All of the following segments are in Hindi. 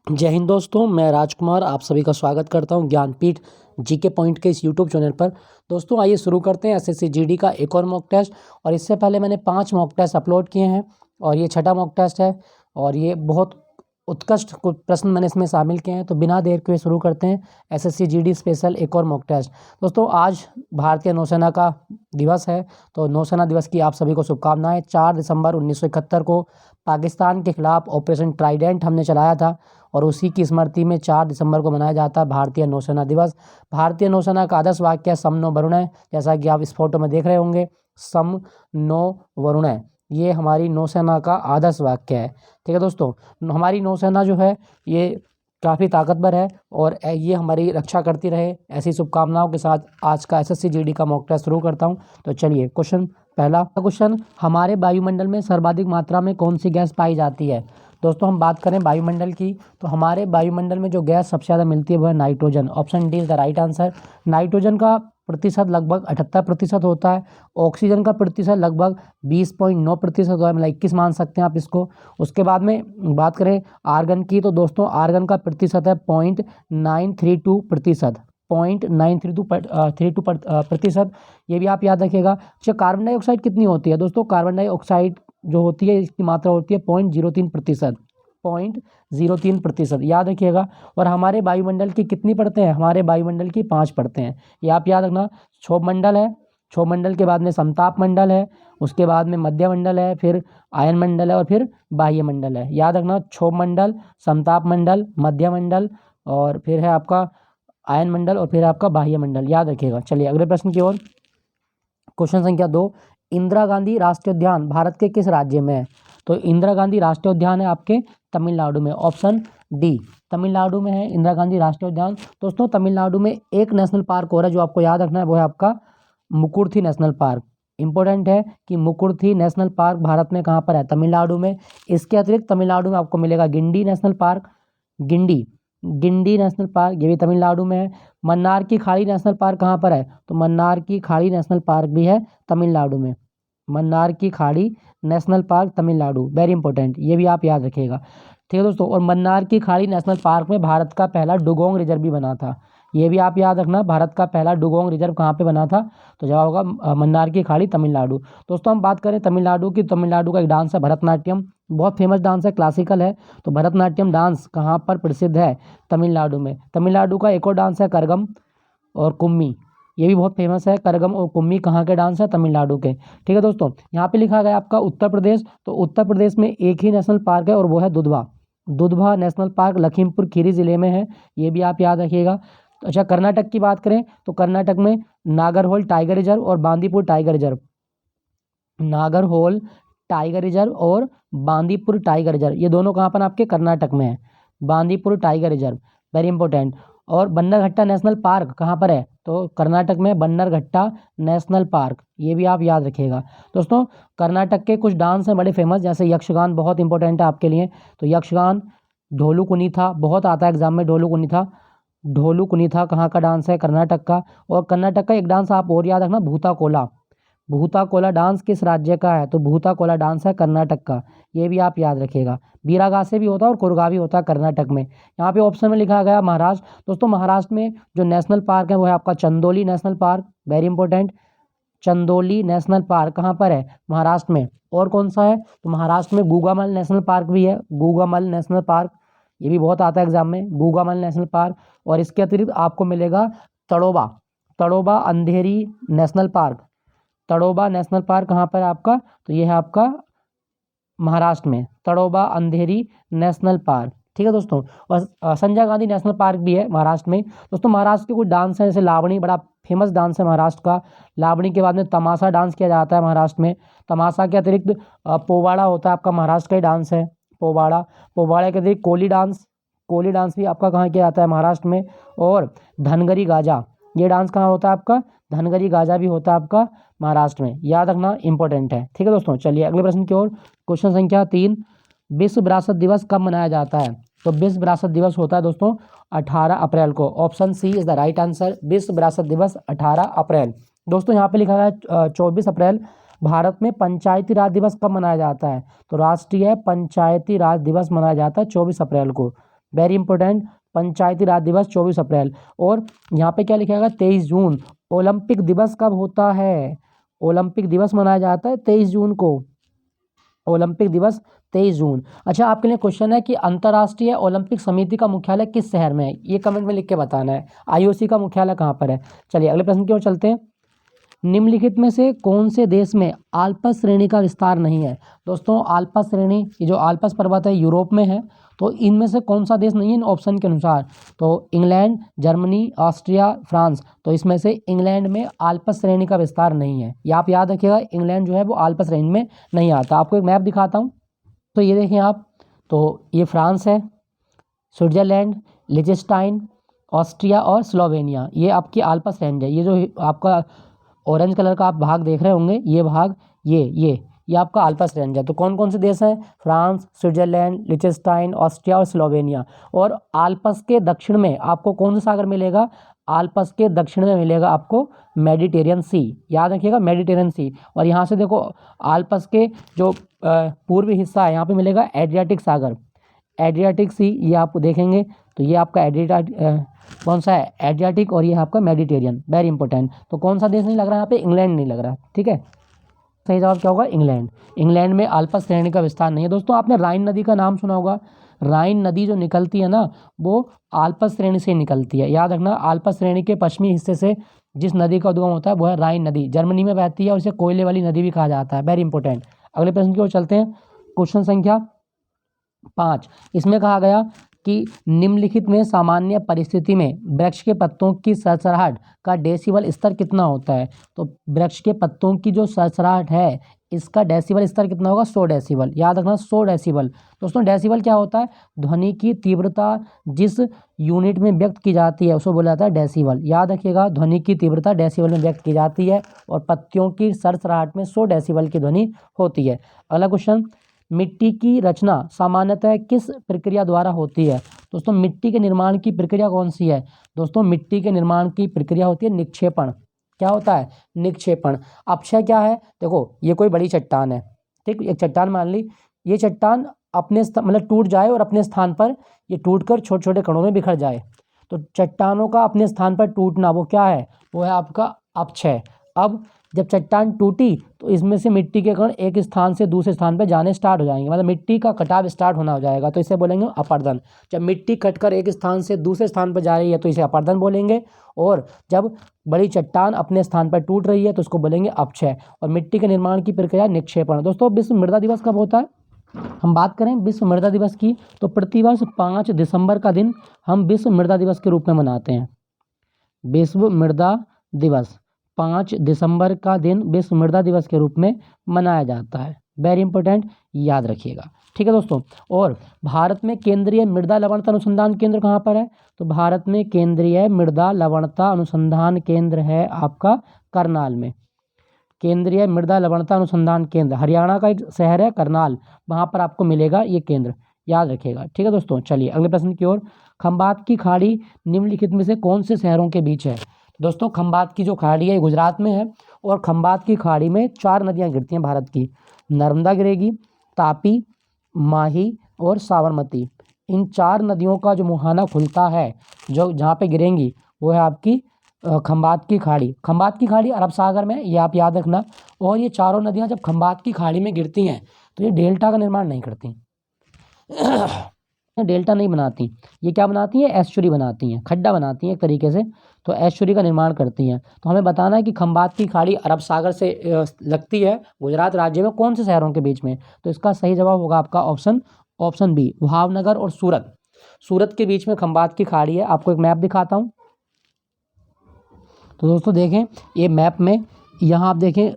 जय हिंद दोस्तों, मैं राजकुमार आप सभी का स्वागत करता हूं ज्ञानपीठ जीके पॉइंट के इस यूट्यूब चैनल पर। दोस्तों आइए शुरू करते हैं एसएससी जीडी का एक और मॉक टेस्ट। और इससे पहले मैंने 5 मॉक टेस्ट अपलोड किए हैं और ये छठा मॉक टेस्ट है और ये बहुत उत्कृष्ट कुछ प्रश्न मैंने इसमें शामिल किए हैं। तो बिना देर के शुरू करते हैं एसएससी जीडी स्पेशल एक और मॉक टेस्ट। दोस्तों आज भारतीय नौसेना का दिवस है, तो नौसेना दिवस की आप सभी को शुभकामनाएं। 4 दिसंबर 1971 को पाकिस्तान के खिलाफ ऑपरेशन ट्राइडेंट हमने चलाया था और उसी की स्मृति में 4 दिसंबर को मनाया जाता है भारतीय नौसेना दिवस। भारतीय नौसेना का आदर्श वाक्य है सम नो वरुणः, जैसा कि आप इस फोटो में देख रहे होंगे, सम नो वरुणः, ये हमारी नौसेना का आदर्श वाक्य है। ठीक है दोस्तों, हमारी नौसेना जो है ये काफ़ी ताकतवर है और ये हमारी रक्षा करती रहे, ऐसी शुभकामनाओं के साथ आज का एसएससी जीडी का मॉक टेस्ट शुरू करता हूँ। तो चलिए पहला क्वेश्चन, हमारे वायुमंडल में सर्वाधिक मात्रा में कौन सी गैस पाई जाती है। दोस्तों हम बात करें वायुमंडल की, तो हमारे वायुमंडल में जो गैस सबसे ज़्यादा मिलती है वो है nitrogen. Option D is the right answer. Nitrogen का प्रतिशत लगभग 78% होता है। ऑक्सीजन का प्रतिशत लगभग 20.9% होता है, मतलब 21 मान सकते हैं आप इसको। उसके बाद में बात करें आर्गन की, तो दोस्तों आर्गन का प्रतिशत है 0.932%। 0.932 प्रतिशत, ये भी आप याद रखिएगा। अच्छा, कार्बन डाइऑक्साइड कितनी होती है। दोस्तों कार्बन डाइऑक्साइड जो होती है इसकी मात्रा होती है 0.03%। 0.03% याद रखिएगा। और हमारे वायुमंडल की कितनी परतें हैं, हमारे वायुमंडल की 5 परतें हैं, ये आप याद रखना। क्षोभमंडल है, क्षोभमंडल के बाद में समताप मंडल है, उसके बाद में मध्य मंडल है, फिर आयन मंडल है और फिर बाह्य मंडल है। याद रखना, क्षोभमंडल, समताप मंडल, मध्य मंडल और फिर है आपका आयन मंडल और फिर आपका बाह्य मंडल, याद रखिएगा। चलिए अगले प्रश्न की ओर। क्वेश्चन संख्या 2, इंदिरा गांधी राष्ट्रीय उद्यान भारत के किस राज्य में है। तो इंदिरा गांधी राष्ट्रीय उद्यान है आपके तमिलनाडु में। ऑप्शन डी, तमिलनाडु में है इंदिरा गांधी राष्ट्रीय उद्यान। दोस्तों तमिलनाडु में एक नेशनल पार्क और है जो आपको याद रखना है, वो है आपका मुकुर्थी नेशनल पार्क। इंपॉर्टेंट है कि मुकुर्थी नेशनल पार्क भारत में कहाँ पर है, तमिलनाडु में। इसके अतिरिक्त तमिलनाडु में आपको मिलेगा Guindy national park, Guindy Guindy national park, ये भी तमिलनाडु में है। मन्नार की खाड़ी नेशनल पार्क कहाँ पर है, तो मन्नार की खाड़ी नेशनल पार्क भी है तमिलनाडु में। मन्नार की खाड़ी national park Tamil Nadu, very important, ये भी आप याद रखिएगा। ठीक है दोस्तों, और मन्नार की खाड़ी नेशनल पार्क में भारत का पहला डुगोंग रिजर्व भी बना था, ये भी आप याद रखना। भारत का पहला डुगोंग रिजर्व कहाँ पे बना था, तो जवाब होगा मन्नार की खाड़ी तमिलनाडु। दोस्तों हम बात करें तमिलनाडु की, तमिलनाडु का एक डांस है भरतनाट्यम, बहुत फेमस डांस है, क्लासिकल है। तो भरतनाट्यम डांस कहाँ पर प्रसिद्ध है, तमिलनाडु में। तमिलनाडु का एक और डांस है करगम और कुम्मी, ये भी बहुत फेमस है। करगम और कुम्मी कहाँ के डांस है, तमिलनाडु के। ठीक है दोस्तों, यहाँ पे लिखा गया आपका उत्तर प्रदेश, तो उत्तर प्रदेश में एक ही नेशनल पार्क है और वो है दुधवा। दुधवा नेशनल पार्क लखीमपुर खीरी जिले में है, ये भी आप याद रखिएगा। अच्छा, कर्नाटक की बात करें तो कर्नाटक में नागरहोल टाइगर रिजर्व और Bandipur tiger reserve, Nagarhole tiger reserve और बांदीपुर टाइगर रिजर्व, ये दोनों कहाँ पर आपके कर्नाटक में है, Bandipur tiger reserve, very important. और बन्नरघट्टा नेशनल पार्क कहाँ पर है, तो कर्नाटक में बन्नरघट्टा नेशनल पार्क, ये भी आप याद रखिएगा। दोस्तों कर्नाटक के कुछ डांस हैं बड़े फेमस, जैसे यक्षगान बहुत इंपॉर्टेंट है आपके लिए, तो यक्षगान, ढोलू कुनीथा बहुत आता है एग्जाम में, ढोलू कुनीथा। ढोलू कुनीथा कहाँ का डांस है, कर्नाटक का। और कर्नाटक का एक डांस आप और याद रखना, भूता कोला। भूता कोला डांस किस राज्य का है, तो भूता कोला डांस है कर्नाटक का, ये भी आप याद रखिएगा। बीरागासे भी होता है और कुरगा भी होता है कर्नाटक में। यहाँ पे ऑप्शन में लिखा गया महाराष्ट्र। दोस्तों महाराष्ट्र में जो नेशनल पार्क है वो है आपका Chandoli national park, very important. Chandoli national park कहाँ पर है, महाराष्ट्र में। और कौन सा है, तो महाराष्ट्र में गूगामल नेशनल पार्क भी है, गूगामल नेशनल पार्क, ये भी बहुत आता है एग्जाम में, गूगामल नेशनल पार्क। और इसके अतिरिक्त आपको मिलेगा Tadoba, Tadoba Andhari national park. Tadoba national park कहाँ पर है आपका, तो ये है आपका महाराष्ट्र में, तड़ोबा अंधेरी नेशनल पार्क। ठीक है दोस्तों, और संजय गांधी नेशनल पार्क भी है महाराष्ट्र में। दोस्तों महाराष्ट्र के कुछ डांस हैं, जैसे लावणी बड़ा फेमस डांस है महाराष्ट्र का। लावणी के बाद में तमाशा डांस किया जाता है महाराष्ट्र में। तमाशा के अतिरिक्त पोवाड़ा होता है आपका, महाराष्ट्र का ही डांस है पोवाड़ा। पोवाड़े के अतिरिक्त कोली डांस, कोली डांस भी आपका कहाँ किया जाता है, महाराष्ट्र में। और धनगरी गाजा, ये डांस कहाँ होता है आपका, धनगरी गाजा भी होता है आपका महाराष्ट्र में, याद रखना इंपॉर्टेंट है। ठीक है दोस्तों, चलिए अगले प्रश्न की ओर। क्वेश्चन संख्या 3, विश्व विरासत दिवस कब मनाया जाता है, तो विश्व विरासत दिवस होता है दोस्तों 18 अप्रैल को। Option C is the right answer, विश्व विरासत दिवस 18 अप्रैल। दोस्तों यहाँ पे लिखा गया है 24 अप्रैल। भारत में पंचायती राज दिवस कब मनाया जाता है, तो राष्ट्रीय पंचायती राज दिवस मनाया जाता है 24 अप्रैल को। Very important. पंचायती राज दिवस 24 अप्रैल। और यहाँ पे क्या लिखा 23 जून। ओलंपिक दिवस कब होता है? ओलंपिक दिवस मनाया जाता है 23 जून को। ओलंपिक दिवस 23 जून। अच्छा, आपके लिए क्वेश्चन है कि अंतर्राष्ट्रीय ओलंपिक समिति का मुख्यालय किस शहर में है? ये कमेंट में लिख के बताना है। आईओसी का मुख्यालय कहाँ पर है? चलिए अगले प्रश्न की ओर चलते हैं। निम्नलिखित में से कौन से देश में आल्पस श्रेणी का विस्तार नहीं है? दोस्तों आल्पस श्रेणी, ये जो आल्पस पर्वत है यूरोप में है, तो इनमें से कौन सा देश नहीं है इन ऑप्शन के अनुसार? तो इंग्लैंड, जर्मनी, ऑस्ट्रिया, फ्रांस। तो इसमें से इंग्लैंड में आल्पस श्रेणी का विस्तार नहीं है। ये आप याद रखिएगा, इंग्लैंड जो है वो आल्पस श्रेणी में नहीं आता। आपको एक मैप दिखाता हूँ, तो ये देखें आप, तो ये फ्रांस है, स्विट्जरलैंड, लिechtenstein, ऑस्ट्रिया और स्लोवेनिया, ये आपकी आल्पस रेंज है। ये जो आपका ऑरेंज कलर का आप भाग देख रहे होंगे, ये भाग, ये आपका आल्पस रेंज है। तो कौन कौन से देश हैं? फ्रांस, स्विट्जरलैंड, लिechtenstein, ऑस्ट्रिया और स्लोवेनिया। और आल्पस के दक्षिण में आपको कौन सा सागर मिलेगा? आल्पस के दक्षिण में मिलेगा आपको मेडिटेरियन सी। याद रखिएगा, मेडिटेरियन सी। और यहाँ से देखो आल्पस के जो पूर्वी हिस्सा है, यहाँ पे मिलेगा एड्रियाटिक सागर, एड्रियाटिक सी, ये आप देखेंगे। तो ये आपका कौन सा है? एड्रियाटिक। और ये है आपका मेडिटेरियन। Very important. तो कौन सा देश नहीं लग रहा है यहाँ पे? इंग्लैंड नहीं लग रहा। ठीक है, सही जवाब क्या होगा? इंग्लैंड। इंग्लैंड में आल्पस श्रेणी का विस्तार नहीं है। दोस्तों आपने राइन नदी का नाम सुना होगा। राइन नदी जो निकलती है ना, वो आल्पस श्रेणी से निकलती है। याद रखना, आल्पस श्रेणी के पश्चिमी हिस्से से जिस नदी का उद्गम होता है वो है राइन नदी। जर्मनी में बहती है और इसे कोयले वाली नदी भी कहा जाता है। Very important. अगले प्रश्न की ओर चलते हैं। क्वेश्चन संख्या 5। इसमें कहा गया कि निम्नलिखित में सामान्य परिस्थिति में वृक्ष के पत्तों की सरसराहट का डेसिबल स्तर कितना होता है? तो वृक्ष के पत्तों की जो सरसराहट है, इसका डेसिबल स्तर कितना होगा? 100 डेसिबल। याद रखना, 100 डेसिबल। दोस्तों डेसिबल क्या होता है? ध्वनि की तीव्रता जिस यूनिट में व्यक्त की जाती है उसको बोला जाता है डेसिबल। याद रखिएगा, ध्वनि की तीव्रता डेसिबल में व्यक्त की जाती है और पत्तियों की सरसराहट में 100 डेसिबल की ध्वनि होती है। अगला क्वेश्चन, मिट्टी की रचना सामान्यतः किस प्रक्रिया द्वारा होती है? दोस्तों मिट्टी के निर्माण की प्रक्रिया कौन सी है? दोस्तों मिट्टी के निर्माण की प्रक्रिया होती है निक्षेपण। क्या होता है? निक्षेपण। अक्षय क्या है? देखो ये कोई बड़ी चट्टान है, ठीक, एक चट्टान मान ली। ये चट्टान अपने मतलब टूट जाए और अपने स्थान पर ये टूटकर छोटे छोटे कणों में बिखर जाए। तो चट्टानों का अपने स्थान पर टूटना वो क्या है? वो है आपका अपक्षय। अब जब चट्टान टूटी तो इसमें से मिट्टी के कण एक स्थान से दूसरे स्थान पर जाने स्टार्ट हो जाएंगे, मतलब मिट्टी का कटाव स्टार्ट होना हो जाएगा, तो इसे बोलेंगे अपरदन। जब मिट्टी कटकर एक स्थान से दूसरे स्थान पर जा रही है तो इसे अपरदन बोलेंगे। और जब बड़ी चट्टान अपने स्थान पर टूट रही है तो उसको बोलेंगे अपक्षय। और मिट्टी के निर्माण की प्रक्रिया निक्षेपण। दोस्तों विश्व मृदा दिवस कब होता है? हम बात करें विश्व मृदा दिवस की, तो प्रतिवर्ष 5 दिसंबर का दिन हम विश्व मृदा दिवस के रूप में मनाते हैं। विश्व मृदा दिवस 5 दिसंबर का दिन विश्व मृदा दिवस के रूप में मनाया जाता है। वेरी इंपॉर्टेंट, याद रखिएगा। ठीक है दोस्तों। और भारत में केंद्रीय मृदा लवणता अनुसंधान केंद्र कहाँ पर है? तो भारत में केंद्रीय मृदा लवणता अनुसंधान केंद्र है आपका करनाल में। केंद्रीय मृदा लवणता अनुसंधान केंद्र हरियाणा का एक शहर है करनाल, वहाँ पर आपको मिलेगा ये केंद्र। याद रखिएगा। ठीक है दोस्तों, चलिए अगले प्रश्न की ओर। खंबात की खाड़ी निम्नलिखित में से कौन से शहरों के बीच है? दोस्तों खंबात की जो खाड़ी है गुजरात में है। और खंबात की खाड़ी में 4 नदियाँ गिरती हैं भारत की। नर्मदा गिरेगी, तापी, माही और साबरमती। इन 4 नदियों का जो मुहाना खुलता है, जो जहाँ पे गिरेंगी, वो है आपकी खंबात की खाड़ी। खंबात की खाड़ी अरब सागर में, ये आप याद रखना। और ये चारों नदियाँ जब खंबात की खाड़ी में गिरती हैं तो ये डेल्टा का निर्माण नहीं करती, डेल्टा नहीं बनाती। ये क्या बनाती हैं? एस्चुरी बनाती हैं, खड्डा बनाती हैं एक तरीके से। तो एस्चुरी का निर्माण करती हैं। तो हमें बताना है कि खंबात की खाड़ी अरब सागर से लगती है गुजरात राज्य में कौन से शहरों के बीच में? तो इसका सही जवाब होगा आपका ऑप्शन बी, भावनगर और सूरत। सूरत के बीच में खंबात की खाड़ी है। आपको एक मैप दिखाता हूँ। तो दोस्तों देखें, ये मैप में यहाँ आप देखें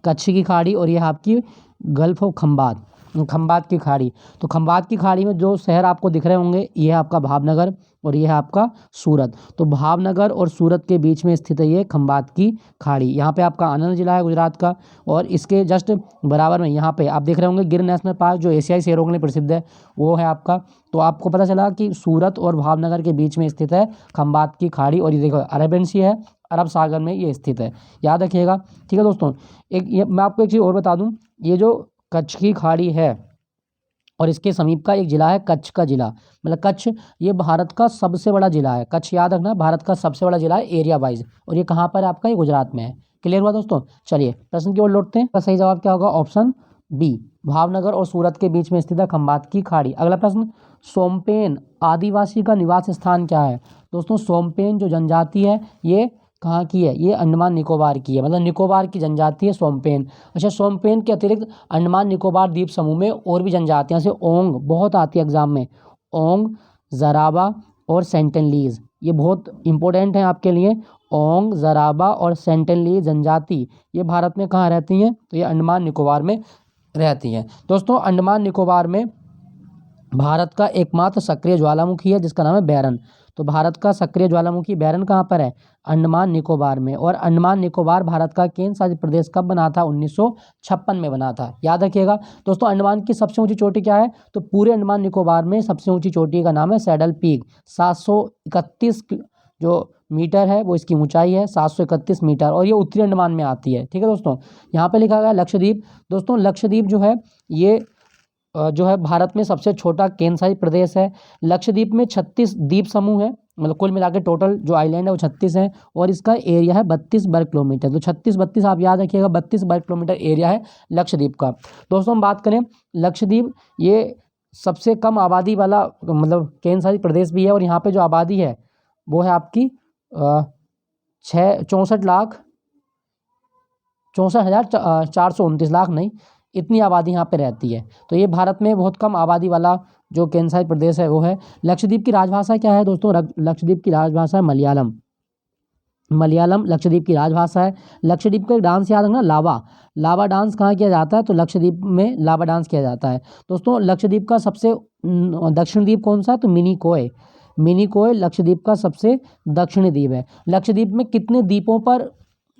कच्छ की खाड़ी और ये आपकी गल्फ ऑफ खंबात, खंबात की खाड़ी। तो खंबात की खाड़ी में जो शहर आपको दिख रहे होंगे, ये है आपका भावनगर और ये है आपका सूरत। तो भावनगर और सूरत के बीच में स्थित है ये खंबात की खाड़ी। यहाँ पे आपका आनंद जिला है गुजरात का। और इसके जस्ट बराबर में यहाँ पे आप देख रहे होंगे गिर नेशनल पार्क, जो एशियाई शेरों के लिए प्रसिद्ध है, वो है आपका। तो आपको पता चला कि सूरत और भावनगर के बीच में स्थित है खंबात की खाड़ी। और ये देखो अरेबियन सी है, अरब सागर में ये स्थित है। याद रखिएगा। ठीक है दोस्तों, मैं आपको एक चीज़ और बता दूं, ये जो कच्छ की खाड़ी है और इसके समीप का एक जिला है कच्छ का जिला, मतलब कच्छ ये भारत का सबसे बड़ा जिला है। कच्छ याद रखना, भारत का सबसे बड़ा जिला है एरिया वाइज, और ये कहाँ पर है आपका, ये गुजरात में है। क्लियर हुआ दोस्तों। चलिए प्रश्न की ओर लौटते हैं। सही जवाब क्या होगा, ऑप्शन बी, भावनगर और सूरत के बीच में स्थित है खंबात की खाड़ी। अगला प्रश्न, सोमपेन आदिवासी का निवास स्थान क्या है। दोस्तों सोमपेन जो जनजाति है ये कहाँ की है, ये अंडमान निकोबार की है, मतलब निकोबार की जनजाति है सोमपेन। अच्छा, सोमपेन के अतिरिक्त अंडमान निकोबार द्वीप समूह में और भी जनजातियां से ओंग बहुत आती है एग्जाम में, ओंग, जराबा और सेंटनलीज, ये बहुत इंपॉर्टेंट है आपके लिए। ओंग, जराबा और सेंटनलीज जनजाति ये भारत में कहाँ रहती हैं, तो ये अंडमान निकोबार में रहती हैं। दोस्तों अंडमान निकोबार में भारत का एकमात्र सक्रिय ज्वालामुखी है जिसका नाम है बैरन। तो भारत का सक्रिय ज्वालामुखी बैरन कहाँ पर है, अंडमान निकोबार में। और अंडमान निकोबार भारत का केंद्र शासित प्रदेश कब बना था, 1956 में बना था, याद रखिएगा। दोस्तों अंडमान की सबसे ऊंची चोटी क्या है, तो पूरे अंडमान निकोबार में सबसे ऊंची चोटी का नाम है सैडल पीक, 731 जो मीटर है वो इसकी ऊंचाई है, 731 मीटर, और ये उत्तरी अंडमान में आती है। ठीक है दोस्तों, यहाँ पे लिखा गया लक्षद्वीप। दोस्तों लक्षद्वीप जो है ये जो है भारत में सबसे छोटा केंद्र शासित प्रदेश है। लक्षद्वीप में 36 द्वीप समूह है, मतलब कुल मिला के टोटल जो आइलैंड है वो 36 है, और इसका एरिया है 32 वर्ग किलोमीटर। तो 36 आप याद रखिएगा, 32 वर्ग किलोमीटर एरिया है लक्षद्वीप का। दोस्तों हम बात करें लक्षद्वीप, ये सबसे कम आबादी वाला मतलब केंद्र शासित प्रदेश भी है, और यहाँ पे जो आबादी है वो है आपकी 64,429 लाख नहीं, इतनी आबादी यहाँ पे रहती है। तो ये भारत में बहुत कम आबादी वाला जो केंद्र शासित प्रदेश है वो है। लक्षद्वीप की राजभाषा क्या है दोस्तों, लक्षद्वीप की राजभाषा है मलयालम। मलयालम लक्षद्वीप की राजभाषा है। लक्षद्वीप का एक डांस याद रखना, लावा, लावा डांस कहाँ किया जाता है, तो लक्षद्वीप में लावा डांस किया जाता है। दोस्तों लक्षद्वीप का सबसे दक्षिण द्वीप कौन सा है, तो मिनिकोय, मिनिकोय लक्षद्वीप का सबसे दक्षिणी द्वीप है। लक्षद्वीप में कितने द्वीपों पर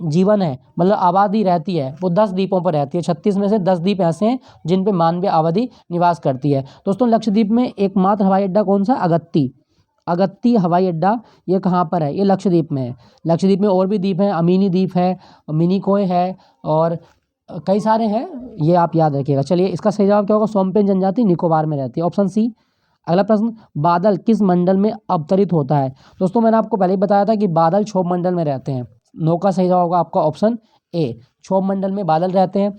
जीवन है, मतलब आबादी रहती है, वो 10 द्वीपों पर रहती है। 36 में से 10 द्वीप ऐसे हैं जिन पे मानवीय आबादी निवास करती है। दोस्तों लक्षद्वीप में एकमात्र हवाई अड्डा कौन सा, अगत्ती, अगत्ती हवाई अड्डा ये कहाँ पर है, ये लक्षद्वीप में है। लक्षद्वीप में और भी द्वीप हैं, अमीनी द्वीप है, मिनिकोय है, और कई सारे हैं, ये आप याद रखिएगा। चलिए इसका सही जवाब क्या होगा, सोमपेन जनजाति निकोबार में रहती है, ऑप्शन सी। अगला प्रश्न, बादल किस मंडल में अवतरित होता है। दोस्तों मैंने आपको पहले ही बताया था कि बादल क्षोभ मंडल में रहते हैं। नो का सही जवाब होगा आपका ऑप्शन ए, क्षोभ मंडल में बादल रहते हैं।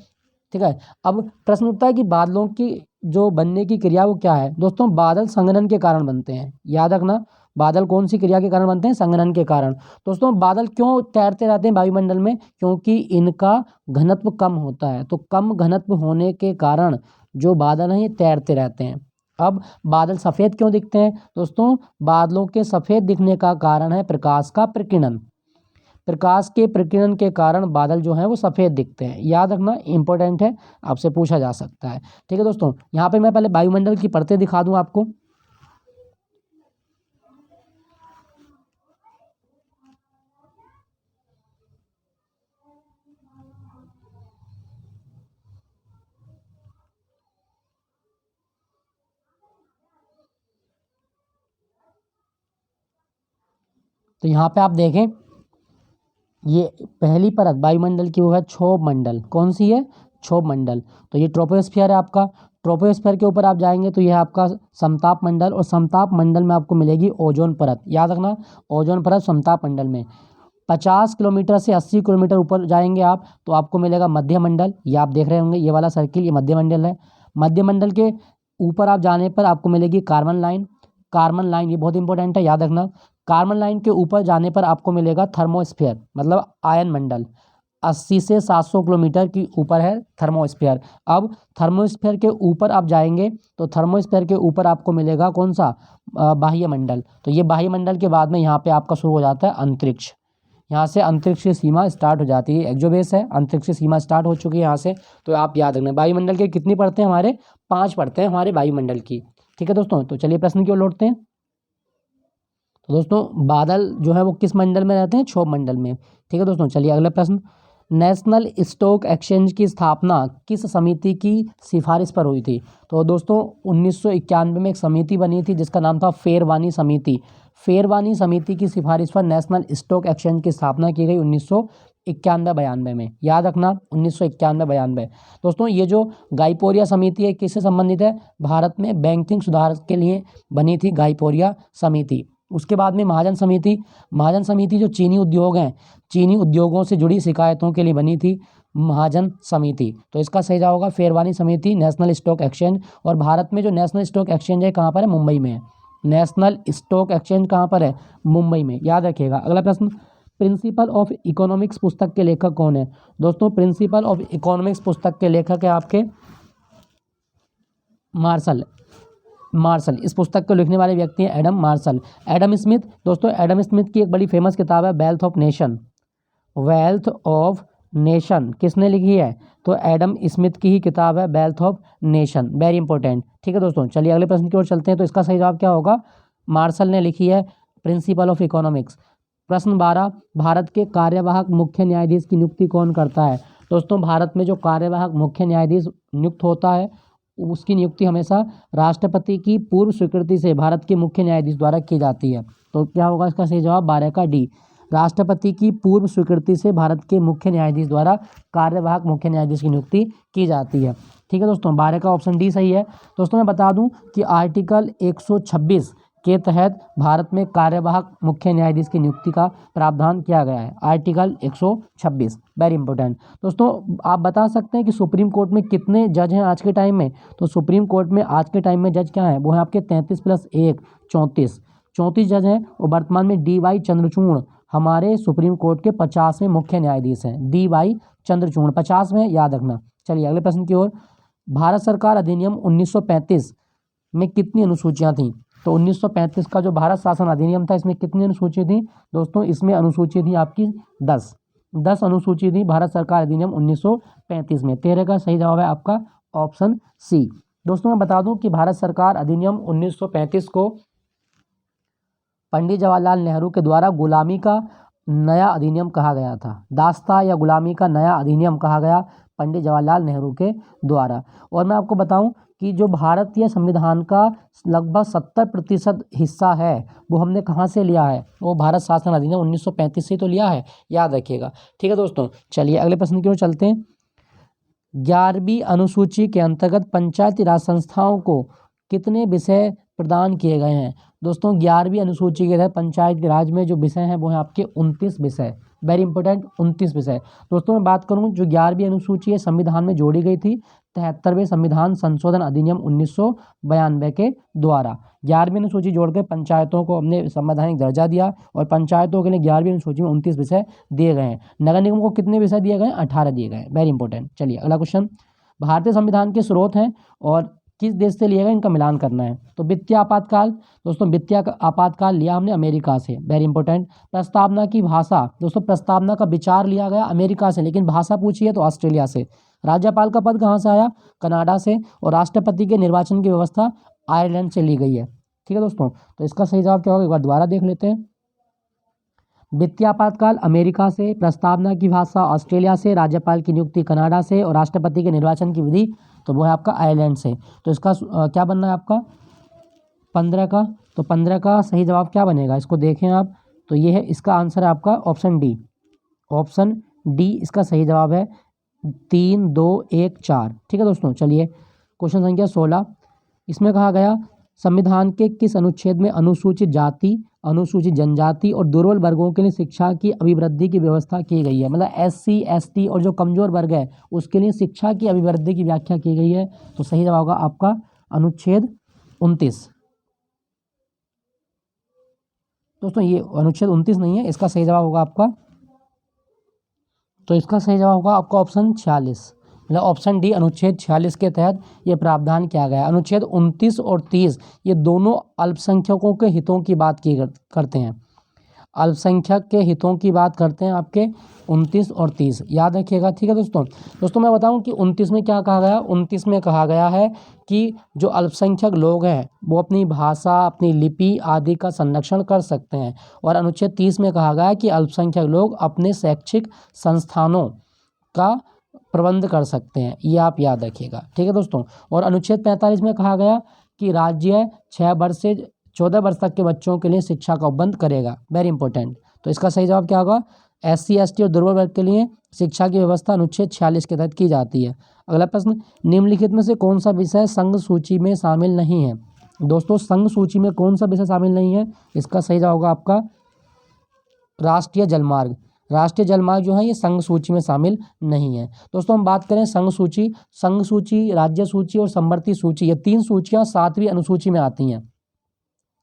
ठीक है, अब प्रश्न उठता है कि बादलों की जो बनने की क्रिया वो क्या है। दोस्तों बादल संघनन के कारण बनते हैं, याद रखना, बादल कौन सी क्रिया के कारण बनते हैं, संघनन के कारण। दोस्तों बादल क्यों तैरते रहते हैं वायुमंडल में, क्योंकि इनका घनत्व कम होता है। तो कम घनत्व होने के कारण जो बादल हैं ये तैरते रहते हैं। अब बादल सफ़ेद क्यों दिखते हैं, दोस्तों बादलों के सफ़ेद दिखने का कारण है प्रकाश का प्रकीर्णन। प्रकाश के प्रकीर्णन के कारण बादल जो हैं वो सफ़ेद दिखते हैं, याद रखना, इंपॉर्टेंट है, आपसे पूछा जा सकता है। ठीक है दोस्तों, यहाँ पे मैं पहले वायुमंडल की परतें दिखा दूँ आपको। तो यहाँ पे आप देखें, ये पहली परत वायुमंडल की वो है क्षोभ मंडल, कौन सी है, क्षोभ मंडल। तो ये ट्रोपोस्फियर है आपका, ट्रोपोस्फियर के ऊपर आप जाएंगे तो ये है आपका समताप मंडल, और समताप मंडल में आपको मिलेगी ओजोन परत, याद रखना, ओजोन परत समताप मंडल में। 50 किलोमीटर से 80 किलोमीटर ऊपर जाएंगे आप तो आपको मिलेगा मध्य मंडल, ये आप देख रहे होंगे ये वाला सर्किल, ये मध्य मंडल है। मध्य मंडल के ऊपर आप जाने पर आपको मिलेगी कार्बन लाइन, कार्बन लाइन ये बहुत इंपॉर्टेंट है, याद रखना। कार्बन लाइन के ऊपर जाने पर आपको मिलेगा थर्मोस्फीयर, मतलब आयन मंडल, 80 से 700 किलोमीटर की ऊपर है थर्मोस्फीयर। अब थर्मोस्फीयर के ऊपर आप जाएंगे तो थर्मोस्फीयर के ऊपर आपको मिलेगा कौन सा, बाह्य मंडल। तो ये बाह्य मंडल के बाद में यहाँ पे आपका शुरू हो जाता है अंतरिक्ष, यहाँ से अंतरिक्ष की सीमा स्टार्ट हो जाती है, एक्सोबेस है, अंतरिक्ष की सीमा स्टार्ट हो चुकी है यहाँ से। तो आप याद रखना, वायुमंडल के कितनी पड़ते हैं हमारे, 5 पड़ते हैं हमारे वायुमंडल की। ठीक है दोस्तों, तो चलिए प्रश्न की ओर लौटते हैं। तो दोस्तों बादल जो है वो किस मंडल में रहते हैं, क्षोभ मंडल में। ठीक है दोस्तों, चलिए अगला प्रश्न, नेशनल स्टॉक एक्सचेंज की स्थापना किस समिति की सिफारिश पर हुई थी। तो दोस्तों 1991 में एक समिति बनी थी जिसका नाम था फेरवानी समिति। फेरवानी समिति की सिफारिश पर नेशनल स्टॉक एक्सचेंज की स्थापना की गई 1991-92 में, याद रखना 1991-92। दोस्तों ये जो गाइपोरिया समिति है किससे संबंधित है? भारत में बैंकिंग सुधार के लिए बनी थी गाइपोरिया समिति। उसके बाद में महाजन समिति जो चीनी उद्योग हैं, चीनी उद्योगों से जुड़ी शिकायतों के लिए बनी थी महाजन समिति। तो इसका सही जवाब होगा फेरवानी समिति, नेशनल स्टॉक एक्सचेंज। और भारत में जो नेशनल स्टॉक एक्सचेंज है कहाँ पर है? मुंबई में है। नेशनल स्टॉक एक्सचेंज कहाँ पर है? मुंबई में, याद रखिएगा। अगला प्रश्न, प्रिंसिपल ऑफ इकोनॉमिक्स पुस्तक के लेखक कौन है? दोस्तों प्रिंसिपल ऑफ इकोनॉमिक्स पुस्तक के लेखक है आपके मार्शल। इस पुस्तक को लिखने वाले व्यक्ति हैं एडम मार्शल। एडम स्मिथ, दोस्तों एडम स्मिथ की एक बड़ी फेमस किताब है वेल्थ ऑफ नेशन। किसने लिखी है? तो एडम स्मिथ की ही किताब है wealth of nation, very important. ठीक है दोस्तों, चलिए अगले प्रश्न की ओर चलते हैं। तो इसका सही जवाब क्या होगा? मार्शल ने लिखी है प्रिंसिपल ऑफ इकोनॉमिक्स। प्रश्न 12, भारत के कार्यवाहक मुख्य न्यायाधीश की नियुक्ति कौन करता है? दोस्तों भारत में जो कार्यवाहक मुख्य न्यायाधीश नियुक्त होता है उसकी नियुक्ति हमेशा राष्ट्रपति की पूर्व स्वीकृति से भारत के मुख्य न्यायाधीश द्वारा की जाती है। तो क्या होगा इसका सही जवाब? 12 का डी, राष्ट्रपति की पूर्व स्वीकृति से भारत के मुख्य न्यायाधीश द्वारा कार्यवाहक मुख्य न्यायाधीश की नियुक्ति की जाती है। ठीक है दोस्तों, 12 का ऑप्शन डी सही है। दोस्तों मैं बता दूं कि आर्टिकल 126 के तहत भारत में कार्यवाहक मुख्य न्यायाधीश की नियुक्ति का प्रावधान किया गया है, आर्टिकल 126, वेरी इंपॉर्टेंट। दोस्तों आप बता सकते हैं कि सुप्रीम कोर्ट में कितने जज हैं आज के टाइम में? तो सुप्रीम कोर्ट में आज के टाइम में जज क्या हैं? वो हैं आपके 33 + 1 34 जज हैं। और वर्तमान में DY चंद्रचूड़ हमारे सुप्रीम कोर्ट के 50वें मुख्य न्यायाधीश हैं। DY चंद्रचूड़ 50 में, याद रखना। चलिए अगले प्रश्न की ओर। भारत सरकार अधिनियम 1935 में कितनी अनुसूचियाँ थीं? तो 1935 का जो भारत शासन अधिनियम था इसमें कितनी अनुसूची थी? दोस्तों इसमें अनुसूची थी आपकी 10 अनुसूची थी भारत सरकार अधिनियम 1935 में। 13 का सही जवाब है आपका ऑप्शन सी। दोस्तों मैं बता दूं कि भारत सरकार अधिनियम 1935 को पंडित जवाहरलाल नेहरू के द्वारा गुलामी का नया अधिनियम कहा गया था। दास्ता या गुलामी का नया अधिनियम कहा गया पंडित जवाहरलाल नेहरू के द्वारा। और मैं आपको बताऊं कि जो भारतीय संविधान का लगभग 70% हिस्सा है वो हमने कहाँ से लिया है? वो भारत शासन अधिनियम 1935 से तो लिया है, याद रखिएगा। ठीक है दोस्तों, चलिए अगले प्रश्न की ओर चलते हैं। 11वीं अनुसूची के अंतर्गत पंचायती राज संस्थाओं को कितने विषय प्रदान किए गए हैं? दोस्तों 11वीं अनुसूची के तहत पंचायती राज में जो विषय हैं वो हैं आपके 29 विषय, वेरी इंपॉर्टेंट 29 विषय। दोस्तों मैं बात करूं जो 11वीं अनुसूची है संविधान में जोड़ी गई थी 73वें संविधान संशोधन अधिनियम 1992 के द्वारा। 11वीं अनुसूची जोड़कर पंचायतों को हमने संवैधानिक दर्जा दिया और पंचायतों के लिए 11वीं अनुसूची में 29 विषय दिए गए हैं। नगर निगम को कितने विषय दिए गए हैं? 18 दिए गए हैं, वेरी इंपॉर्टेंट। चलिए अगला क्वेश्चन, भारतीय संविधान के स्रोत हैं और किस देश से लिए गए इनका मिलान करना है। तो वित्तीय आपातकाल, दोस्तों वित्तीय आपातकाल लिया हमने अमेरिका से, वेरी इंपॉर्टेंट। प्रस्तावना की भाषा, दोस्तों प्रस्तावना का विचार लिया गया अमेरिका से, लेकिन भाषा पूछिए तो ऑस्ट्रेलिया से। राज्यपाल का पद कहाँ से आया? कनाडा से। और राष्ट्रपति के निर्वाचन की व्यवस्था आयरलैंड से ली गई है। ठीक है दोस्तों, तो इसका सही जवाब क्या होगा एक बार दोबारा देख लेते हैं। वित्तीय आपातकाल अमेरिका से, प्रस्तावना की भाषा ऑस्ट्रेलिया से, राज्यपाल की नियुक्ति कनाडा से और राष्ट्रपति के निर्वाचन की विधि तो वो है आपका आयरलैंड से। तो इसका क्या बनना है आपका 15 का? तो 15 का सही जवाब क्या बनेगा इसको देखें आप, तो ये है इसका आंसर है आपका ऑप्शन डी। ऑप्शन डी इसका सही जवाब है 3, 2, 1, 4। ठीक है दोस्तों, चलिए क्वेश्चन संख्या 16, इसमें कहा गया संविधान के किस अनुच्छेद में अनुसूचित जाति, अनुसूचित जनजाति और दुर्बल वर्गों के लिए शिक्षा की अभिवृद्धि की व्यवस्था की गई है? मतलब SC, ST और जो कमजोर वर्ग है उसके लिए शिक्षा की अभिवृद्धि की व्याख्या की गई है। तो सही जवाब होगा आपका अनुच्छेद 29। दोस्तों ये अनुच्छेद 29 नहीं है, इसका सही जवाब होगा आपका, तो इसका सही जवाब होगा आपका ऑप्शन 46, मतलब ऑप्शन डी अनुच्छेद 46 के तहत ये प्रावधान किया गया। अनुच्छेद 29 और 30 ये दोनों अल्पसंख्यकों के हितों की बात करते हैं, अल्पसंख्यक के हितों की बात करते हैं आपके 29 और 30, याद रखिएगा। ठीक है दोस्तों मैं बताऊं कि 29 में क्या कहा गया? 29 में कहा गया है कि जो अल्पसंख्यक लोग हैं वो अपनी भाषा, अपनी लिपि आदि का संरक्षण कर सकते हैं। और अनुच्छेद 30 में कहा गया है कि अल्पसंख्यक लोग अपने शैक्षिक संस्थानों का प्रबंध कर सकते हैं, ये आप याद रखिएगा। ठीक है दोस्तों, और अनुच्छेद 45 में कहा गया कि राज्य 6 वर्ष से 14 वर्ष तक के बच्चों के लिए शिक्षा का उपबंध करेगा, वेरी इंपॉर्टेंट। तो इसका सही जवाब क्या होगा? SC ST और दुर्बल वर्ग के लिए शिक्षा की व्यवस्था अनुच्छेद 46 के तहत की जाती है। अगला प्रश्न, निम्नलिखित में से कौन सा विषय संघ सूची में शामिल नहीं है? दोस्तों संघ सूची में कौन सा विषय शामिल नहीं है? इसका सही जवाब होगा आपका राष्ट्रीय जलमार्ग। राष्ट्रीय जलमार्ग जो है ये संघ सूची में शामिल नहीं है। दोस्तों हम बात करें संघ सूची, राज्य सूची और समवर्ती सूची, ये 3 सूचियां 7वीं अनुसूची में आती हैं।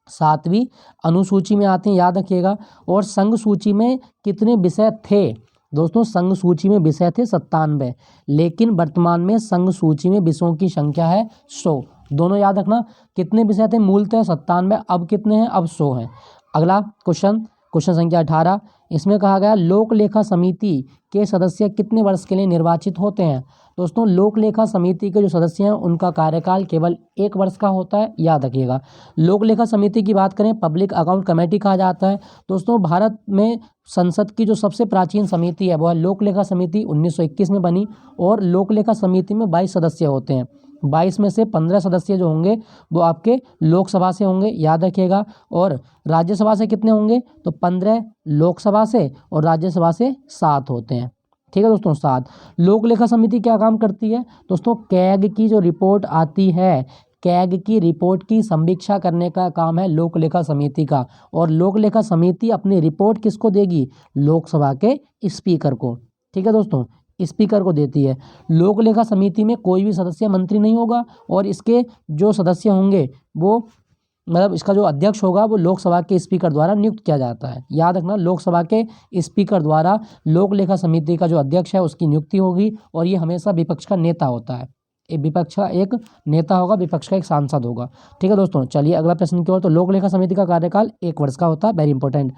7वीं अनुसूची में आती हैं, याद रखिएगा। और संघ सूची में कितने विषय थे? दोस्तों संघ सूची में विषय थे 97, लेकिन वर्तमान में संघ सूची में विषयों की संख्या है 100। दोनों याद रखना, कितने विषय थे? मूलतः 97, अब कितने हैं? अब 100 हैं। अगला क्वेश्चन संख्या 18, इसमें कहा गया लोक लेखा समिति के सदस्य कितने वर्ष के लिए निर्वाचित होते हैं? दोस्तों लोक लेखा समिति के जो सदस्य हैं उनका कार्यकाल केवल 1 वर्ष का होता है, याद रखिएगा। लोक लेखा समिति की बात करें, पब्लिक अकाउंट कमेटी कहा जाता है। दोस्तों भारत में संसद की जो सबसे प्राचीन समिति है वो है लोक लेखा समिति, 1921 में बनी। और लोक लेखा समिति में 22 सदस्य होते हैं। 22 में से 15 सदस्य जो होंगे वो आपके लोकसभा से होंगे, याद रखिएगा। और राज्यसभा से कितने होंगे? तो 15 लोकसभा से और राज्यसभा से 7 होते हैं। ठीक है दोस्तों, 7। लोक लेखा समिति क्या काम करती है? दोस्तों कैग की जो रिपोर्ट आती है, कैग की रिपोर्ट की समीक्षा करने का काम है लोक लेखा समिति का। और लोक लेखा समिति अपनी रिपोर्ट किसको देगी? लोकसभा के स्पीकर को। ठीक है दोस्तों, स्पीकर को देती है। लोक लेखा समिति में कोई भी सदस्य मंत्री नहीं होगा और इसके जो सदस्य होंगे वो मतलब इसका जो अध्यक्ष होगा वो लोकसभा के स्पीकर द्वारा नियुक्त किया जाता है। याद रखना, लोकसभा के स्पीकर द्वारा लोक लेखा समिति का जो अध्यक्ष है उसकी नियुक्ति होगी और ये हमेशा विपक्ष का नेता होता है। विपक्ष का एक नेता होगा, विपक्ष का एक सांसद होगा। ठीक है दोस्तों, चलिए अगला प्रश्न की ओर। तो लोक लेखा समिति का कार्यकाल 1 वर्ष का होता है, वेरी इंपॉर्टेंट।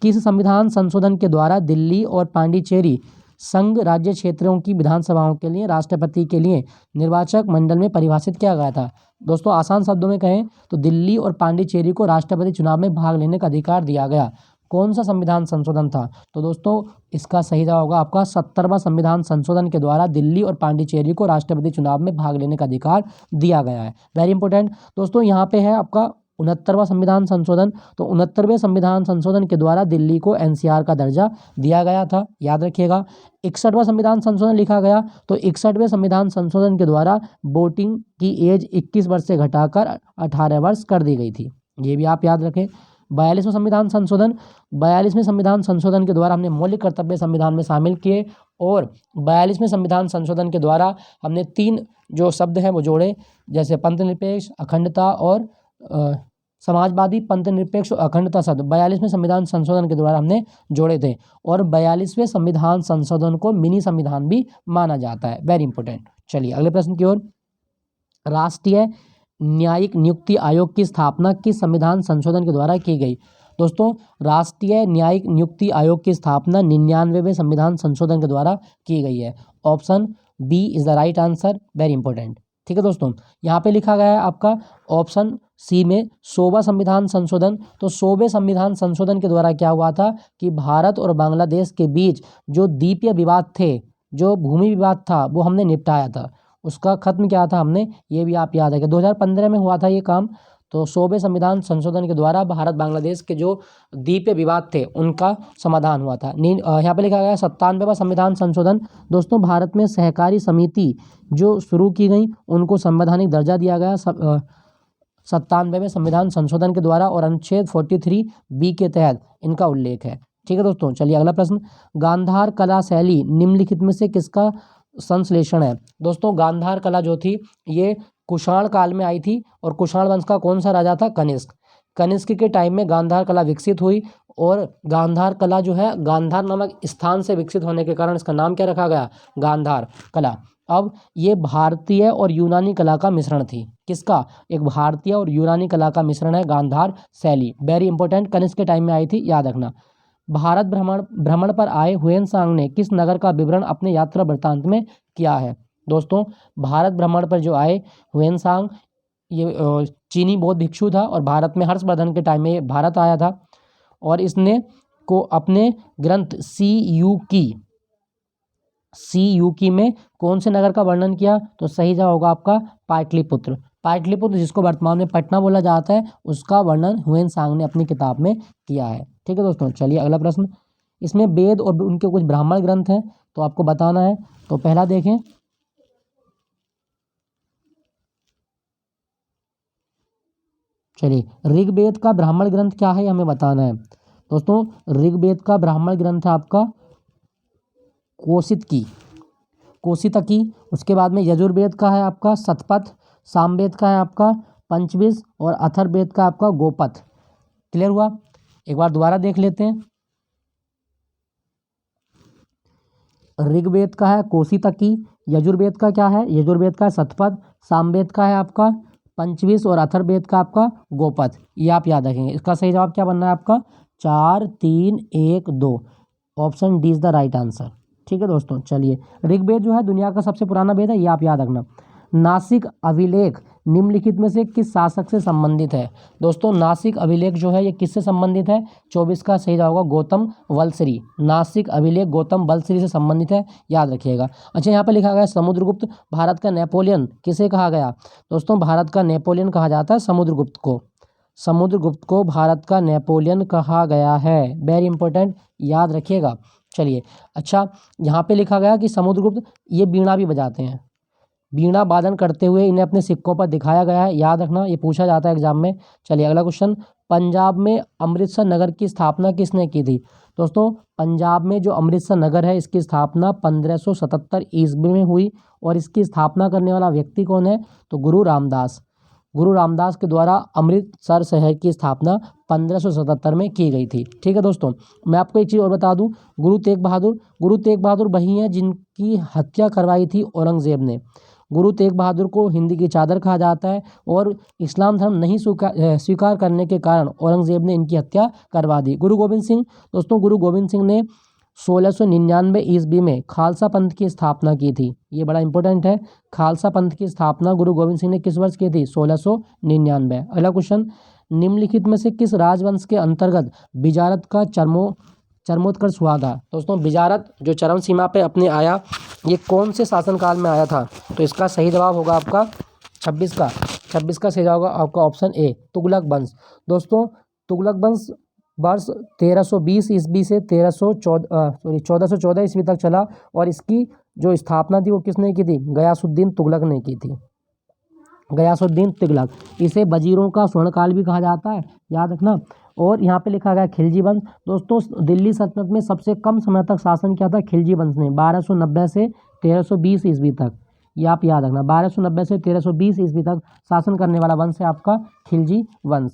किस संविधान संशोधन के द्वारा दिल्ली और पांडिचेरी संघ राज्य क्षेत्रों की विधानसभाओं के लिए राष्ट्रपति के लिए निर्वाचक मंडल में परिभाषित किया गया था? दोस्तों आसान शब्दों में कहें तो दिल्ली और पांडिचेरी को राष्ट्रपति चुनाव में भाग लेने का अधिकार दिया गया। कौन सा संविधान संशोधन था? तो दोस्तों इसका सही जवाब होगा आपका 70वां संविधान संशोधन के द्वारा दिल्ली और पांडिचेरी को राष्ट्रपति चुनाव में भाग लेने का अधिकार दिया गया है। वेरी इंपॉर्टेंट दोस्तों, यहाँ पे है आपका 69वां संविधान संशोधन। तो 69वें संविधान संशोधन के द्वारा दिल्ली को NCR का दर्जा दिया गया था, याद रखिएगा। 61वां संविधान संशोधन लिखा गया, तो 61वें संविधान संशोधन के द्वारा वोटिंग की एज 21 वर्ष से घटाकर 18 वर्ष कर दी गई थी, ये भी आप याद रखें। 42वां संविधान संशोधन, 42वें संविधान संशोधन के द्वारा हमने मौलिक कर्तव्य संविधान में शामिल किए और 42वें संविधान संशोधन के द्वारा हमने 3 जो शब्द हैं वो जोड़े, जैसे पंथनिरपेक्ष, अखंडता और समाजवादी। पंथनिरपेक्ष और अखंडता शब्द 42वें संविधान संशोधन के द्वारा हमने जोड़े थे और 42वें संविधान संशोधन को मिनी संविधान भी माना जाता है, वेरी इंपॉर्टेंट। चलिए अगले प्रश्न की ओर। राष्ट्रीय न्यायिक नियुक्ति आयोग की स्थापना किस संविधान संशोधन के द्वारा की गई? दोस्तों राष्ट्रीय न्यायिक नियुक्ति आयोग की स्थापना 99वें संविधान संशोधन के द्वारा की गई है। Option B is the right answer, very important. ठीक है दोस्तों, यहाँ पे लिखा गया है आपका ऑप्शन सी में 100वां संविधान संशोधन। तो 100वें संविधान संशोधन के द्वारा क्या हुआ था कि भारत और बांग्लादेश के बीच जो द्वीपीय विवाद थे, जो भूमि विवाद था, वो हमने निपटाया था, उसका खत्म किया था हमने, ये भी आप याद है कि 2015 में हुआ था ये काम। तो 100वें संविधान संशोधन के द्वारा भारत बांग्लादेश के जो द्वीपीय विवाद थे उनका समाधान हुआ था। यहाँ पे लिखा गया 97वां संविधान संशोधन। दोस्तों भारत में सहकारी समिति जो शुरू की गई उनको संवैधानिक दर्जा दिया गया 97वें संविधान संशोधन के द्वारा और अनुच्छेद 43B के तहत इनका उल्लेख है। ठीक है दोस्तों, चलिए अगला प्रश्न। गांधार कला शैली निम्नलिखित में से किसका संश्लेषण है? दोस्तों गांधार कला जो थी ये कुषाण काल में आई थी और कुषाण वंश का कौन सा राजा था? कनिष्क। कनिष्क के टाइम में गांधार कला विकसित हुई और गांधार कला जो है गांधार नामक स्थान से विकसित होने के कारण इसका नाम क्या रखा गया? गांधार कला। अब ये भारतीय और यूनानी कला का मिश्रण थी। किसका? एक भारतीय और यूनानी कला का मिश्रण है गांधार शैली, वेरी इंपॉर्टेंट। कनिष्क के टाइम में आई थी, याद रखना। भारत भ्रमण पर आए हुएनसांग ने किस नगर का विवरण अपने यात्रा वृत्तांत में किया है? दोस्तों भारत भ्रमण पर जो आए हुएनसांग ये चीनी बौद्ध भिक्षु था और भारत में हर्षवर्धन के टाइम में भारत आया था और इसने को अपने ग्रंथ सी यू की में कौन से नगर का वर्णन किया? तो सही जवाब होगा आपका पाटलिपुत्र। पाटलिपुत्र जिसको वर्तमान में पटना बोला जाता है उसका वर्णन हुएनसांग ने अपनी किताब में किया है। ठीक है दोस्तों, चलिए अगला प्रश्न। इसमें वेद और उनके कुछ ब्राह्मण ग्रंथ हैं, तो आपको बताना है। तो पहला देखें, चलिए ऋग्वेद का ब्राह्मण ग्रंथ क्या है हमें बताना है। दोस्तों ऋग्वेद का ब्राह्मण ग्रंथ है आपका कोशितकी। उसके बाद में यजुर्वेद का है आपका शतपथ, सामवेद का है आपका पंचविश और अथर्ववेद का आपका गोपथ। क्लियर हुआ? एक बार दोबारा देख लेते हैं। ऋग्वेद का है कोशितकी, यजुर्वेद का क्या है, यजुर्वेद का शतपथ, सामवेद का है आपका पंचविश और अथर्ववेद का आपका गोपथ। ये आप याद रखेंगे। इसका सही जवाब क्या बनना है आपका? 4 3 1 2। Option D is the right answer. ठीक है दोस्तों, चलिए ऋग्वेद जो है दुनिया का सबसे पुराना वेद है, ये आप याद रखना। नासिक अभिलेख निम्नलिखित में से किस शासक से संबंधित है? दोस्तों नासिक अभिलेख जो है ये किससे संबंधित है? 24 का सही जवाब होगा गौतम वलसरी। नासिक अभिलेख गौतम वलसरी से संबंधित है, याद रखिएगा। अच्छा, यहाँ पर लिखा गया समुद्रगुप्त भारत का नेपोलियन किसे कहा गया? दोस्तों भारत का नेपोलियन कहा जाता है समुद्रगुप्त को। समुद्रगुप्त को भारत का नेपोलियन कहा गया है। वेरी इंपॉर्टेंट, याद रखिएगा। चलिए अच्छा, यहाँ पे लिखा गया कि समुद्रगुप्त ये बीणा भी बजाते हैं, बीणा वादन करते हुए इन्हें अपने सिक्कों पर दिखाया गया है, याद रखना, ये पूछा जाता है एग्जाम में। चलिए अगला क्वेश्चन, पंजाब में अमृतसर नगर की स्थापना किसने की थी? दोस्तों पंजाब में जो अमृतसर नगर है इसकी स्थापना 1577 ईस्वी में हुई और इसकी स्थापना करने वाला व्यक्ति कौन है? तो गुरु रामदास। गुरु रामदास के द्वारा अमृतसर शहर की स्थापना 1577 में की गई थी। ठीक है दोस्तों, मैं आपको एक चीज़ और बता दूं, गुरु तेग बहादुर वही हैं जिनकी हत्या करवाई थी औरंगजेब ने। गुरु तेग बहादुर को हिंदी की चादर कहा जाता है और इस्लाम धर्म नहीं स्वीकार करने के कारण औरंगजेब ने इनकी हत्या करवा दी। गुरु गोविंद सिंह, दोस्तों गुरु गोविंद सिंह ने 1699 ईस्वी में खालसा पंथ की स्थापना की थी। ये बड़ा इंपॉर्टेंट है, खालसा पंथ की स्थापना गुरु गोविंद सिंह ने किस वर्ष की थी? 1699। अगला क्वेश्चन, निम्नलिखित में से किस राजवंश के अंतर्गत बिजारत का चरमोत्कर्ष हुआ था? दोस्तों बिजारत जो चरम सीमा पे अपने आया, ये कौन से शासनकाल में आया था? तो इसका सही जवाब होगा आपका 26 का सही जवाब होगा आपका ऑप्शन ए, तुगलक वंश। दोस्तों तुगलक वंश वर्ष 1320 ईस्वी से 1414 ईस्वी तक चला और इसकी जो स्थापना थी वो किसने की थी? गयासुद्दीन तुगलक ने की थी। गयासुद्दीन तुगलक, इसे वजीरों का स्वर्णकाल भी कहा जाता है, याद रखना। और यहाँ पे लिखा गया खिलजी वंश। दोस्तों दिल्ली सल्तनत में सबसे कम समय तक शासन किया था खिलजी वंश ने, 1290 से 1320 ईस्वी तक। ये आप याद रखना, 1290 से 1320 ईस्वी तक शासन करने वाला वंश है आपका खिलजी वंश।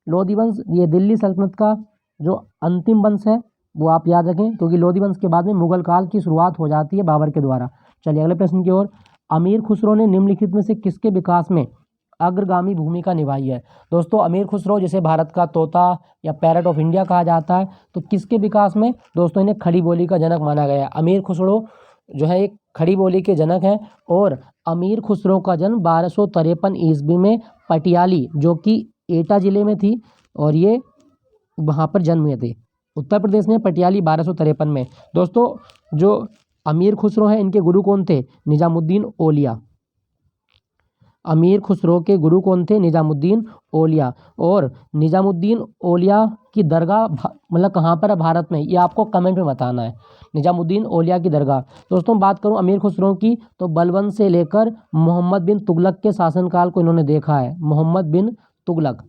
लोधी वंश ये दिल्ली सल्तनत का जो अंतिम वंश है वो आप याद रखें, क्योंकि लोधी वंश के बाद में मुगल काल की शुरुआत हो जाती है बाबर के द्वारा। चलिए अगले प्रश्न की ओर, अमीर खुसरो ने निम्नलिखित में से किसके विकास में अग्रगामी भूमिका निभाई है? दोस्तों अमीर खुसरो जिसे भारत का तोता या पैरट ऑफ इंडिया कहा जाता है, तो किसके विकास में? दोस्तों इन्हें खड़ी बोली का जनक माना गया है। अमीर खुसरो जो है एक खड़ी बोली के जनक हैं और अमीर खुसरो का जन्म 1253 ईस्वी में पटियाली जो कि एटा जिले में थी और ये वहाँ पर जन्म हुए थे, उत्तर प्रदेश में पटियाली 1253 में। दोस्तों जो अमीर खुसरो हैं इनके गुरु कौन थे? निजामुद्दीन औलिया। अमीर खुसरो के गुरु कौन थे? निजामुद्दीन औलिया। और निजामुद्दीन औलिया की दरगाह मतलब कहाँ पर है भारत में, ये आपको कमेंट में बताना है। निजामुद्दीन औलिया की दरगाह। दोस्तों बात करूँ अमीर खुसरो की, तो बलबन से लेकर मोहम्मद बिन तुगलक के शासनकाल को इन्होंने देखा है। मोहम्मद बिन तुगलक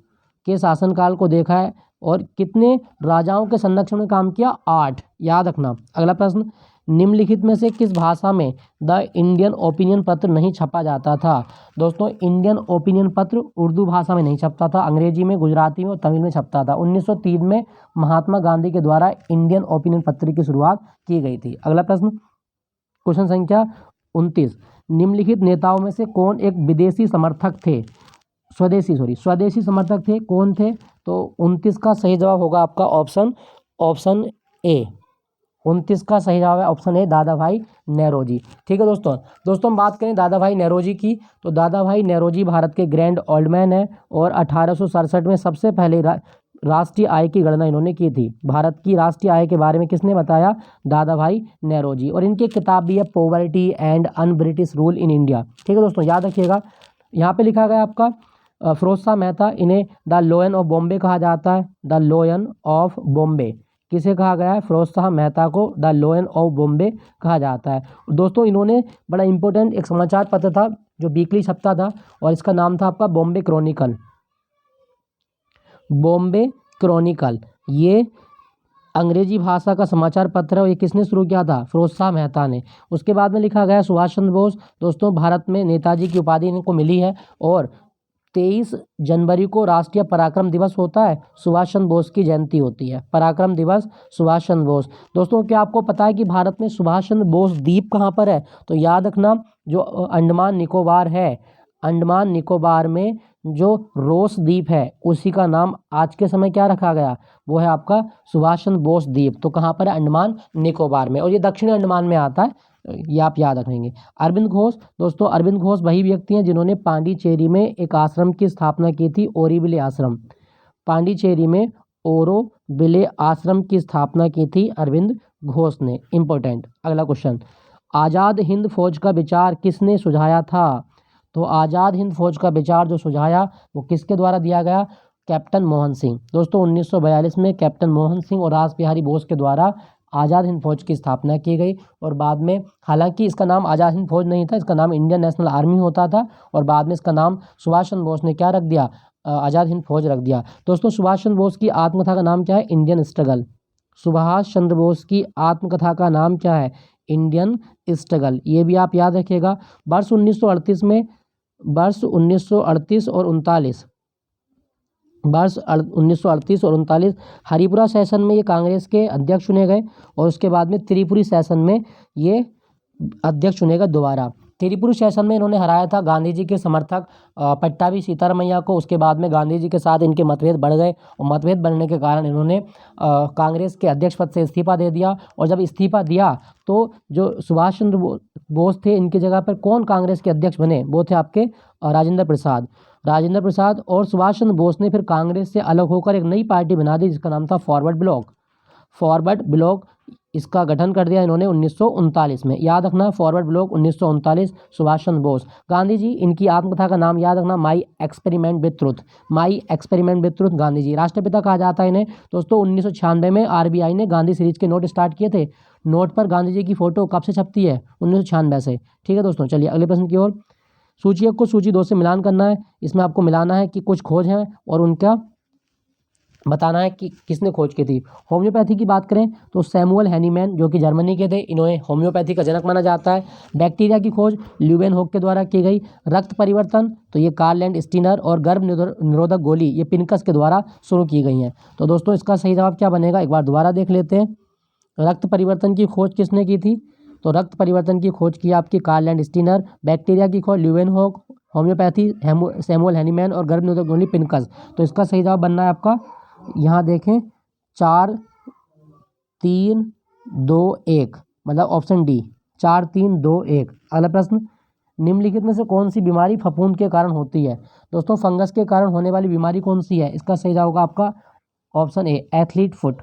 के शासनकाल को देखा है और कितने राजाओं के संरक्षण में काम किया? 8, याद रखना। अगला प्रश्न, निम्नलिखित में से किस भाषा में द इंडियन ओपिनियन पत्र नहीं छपा जाता था? दोस्तों इंडियन ओपिनियन पत्र उर्दू भाषा में नहीं छपता था, अंग्रेजी में, गुजराती में और तमिल में छपता था। 1903 में महात्मा गांधी के द्वारा इंडियन ओपिनियन पत्र की शुरुआत की गई थी। अगला प्रश्न, क्वेश्चन संख्या 29, निम्नलिखित नेताओं में से कौन एक विदेशी समर्थक थे? स्वदेशी समर्थक थे, कौन थे? तो 29 का सही जवाब होगा आपका ऑप्शन ए। 29 का सही जवाब है ऑप्शन ए, दादा भाई नेरोजी। ठीक है दोस्तों हम बात करें दादा भाई नेरोजी की, तो दादा भाई नेरोजी भारत के ग्रैंड ओल्ड मैन है और 1867 में सबसे पहले राष्ट्रीय आय की गणना इन्होंने की थी। भारत की राष्ट्रीय आय के बारे में किसने बताया? दादा भाई नेरोजी। और इनकी किताब भी है poverty and un British rule in India. ठीक है दोस्तों, याद रखिएगा। यहाँ पे लिखा गया आपका फिरोज शाह मेहता, इन्हें द लोयन ऑफ बॉम्बे कहा जाता है, द लोयन ऑफ बॉम्बे। किसे कहा गया है? फिरोज शाह मेहता को द लायन ऑफ बॉम्बे कहा जाता है। दोस्तों इन्होंने बड़ा इंपॉर्टेंट एक समाचार पत्र था जो वीकली छपता था और इसका नाम था आपका बॉम्बे क्रॉनिकल। बॉम्बे क्रॉनिकल ये अंग्रेजी भाषा का समाचार पत्र है और ये किसने शुरू किया था? फिरोज शाह मेहता ने। उसके बाद में लिखा गया सुभाष चंद्र बोस। दोस्तों भारत में नेताजी की उपाधि इनको मिली है और 23 जनवरी को राष्ट्रीय पराक्रम दिवस होता है, सुभाष चंद्र बोस की जयंती होती है। पराक्रम दिवस सुभाष चंद्र बोस। दोस्तों क्या आपको पता है कि भारत में सुभाष चंद्र बोस द्वीप कहाँ पर है? तो याद रखना जो अंडमान निकोबार है, अंडमान निकोबार में जो रोस द्वीप है उसी का नाम आज के समय क्या रखा गया? वो है आपका सुभाष चंद्र बोस द्वीप। तो कहाँ पर है? अंडमान निकोबार में, और ये दक्षिणी अंडमान में आता है, ये आप याद रखेंगे। अरविंद घोष। दोस्तों अरविंद घोष वही व्यक्ति हैं जिन्होंने पांडिचेरी में एक आश्रम की स्थापना की थी, ओरोविले आश्रम। पांडिचेरी में ओरोविले आश्रम की स्थापना की थी अरविंद घोष ने। इंपॉर्टेंट। अगला क्वेश्चन, आज़ाद हिंद फौज का विचार किसने सुझाया था? तो आज़ाद हिंद फौज का विचार जो सुझाया वो किसके द्वारा दिया गया? कैप्टन मोहन सिंह। दोस्तों 1942 में कैप्टन मोहन सिंह और रास बिहारी बोस के द्वारा आज़ाद हिंद फौज की स्थापना की गई और बाद में, हालांकि इसका नाम आज़ाद हिंद फौज नहीं था, इसका नाम इंडियन नेशनल आर्मी होता था और बाद में इसका नाम सुभाष चंद्र बोस ने क्या रख दिया? आज़ाद हिंद फौज रख दिया। दोस्तों सुभाष चंद्र बोस की आत्मकथा का नाम क्या है? Indian struggle. सुभाष चंद्र बोस की आत्मकथा का नाम क्या है? Indian struggle. ये भी आप याद रखिएगा। वर्ष 1938 में, वर्ष 1938 और 39, वर्ष 1938 और 39 हरिपुरा सेशन में ये कांग्रेस के अध्यक्ष चुने गए और उसके बाद में त्रिपुरी सेशन में ये अध्यक्ष चुने गए दोबारा। त्रिपुरी सेशन में इन्होंने हराया था गांधी जी के समर्थक पट्टाभी सीतारामैया को। उसके बाद में गांधी जी के साथ इनके मतभेद बढ़ गए और मतभेद बढ़ने के कारण इन्होंने कांग्रेस के अध्यक्ष पद से इस्तीफा दे दिया और जब इस्तीफा दिया तो जो सुभाष चंद्र बोस थे इनकी जगह पर कौन कांग्रेस के अध्यक्ष बने? वो थे आपके राजेंद्र प्रसाद। राजेंद्र प्रसाद और सुभाष चंद्र बोस ने फिर कांग्रेस से अलग होकर एक नई पार्टी बना दी जिसका नाम था फॉरवर्ड ब्लॉक। फॉरवर्ड ब्लॉक इसका गठन कर दिया इन्होंने 1939 में। याद रखना फॉरवर्ड ब्लॉक 1939, सुभाष चंद्र बोस। गांधी जी, इनकी आत्मकथा का नाम याद रखना my experiment with truth. My experiment with truth Gandhi ji. राष्ट्रपिता कहा जाता है इन्हें। दोस्तों 1996 में आरबीआई ने गांधी सीरीज के नोट स्टार्ट किए थे। नोट पर गांधी जी की फोटो कब से छपती है? 1996 से। ठीक है दोस्तों, चलिए अगले प्रश्न की ओर। सूची 1 को सूची 2 से मिलान करना है। इसमें आपको मिलाना है कि कुछ खोज हैं और उनका बताना है कि किसने खोज की थी। होम्योपैथी की बात करें तो सैमुअल हैनीमैन जो कि जर्मनी के थे, इन्होंने होम्योपैथी का जनक माना जाता है। बैक्टीरिया की खोज ल्यूवेनहोक के द्वारा की गई। रक्त परिवर्तन तो ये कार्ल लैंड स्टीनर और गर्भ निरोधक गोली ये पिनकस के द्वारा शुरू की गई हैं। तो दोस्तों इसका सही जवाब क्या बनेगा? एक बार दोबारा देख लेते हैं। रक्त परिवर्तन की खोज किसने की थी? तो रक्त परिवर्तन की खोज की आपकी कार्ल लैंड स्टीनर। बैक्टीरिया की खोज ल्यूवेनहोक। होम्योपैथी सैमुअल हैनीमैन और गर्भ निरोधक गोली पिनकस। तो इसका सही जवाब बनना है आपका, यहाँ देखें 4 3 2 1, मतलब ऑप्शन डी 4 3 2 1। अगला प्रश्न, निम्नलिखित में से कौन सी बीमारी फफूंद के कारण होती है? दोस्तों फंगस के कारण होने वाली बीमारी कौन सी है? इसका सही जवाब होगा आपका option a athlete foot.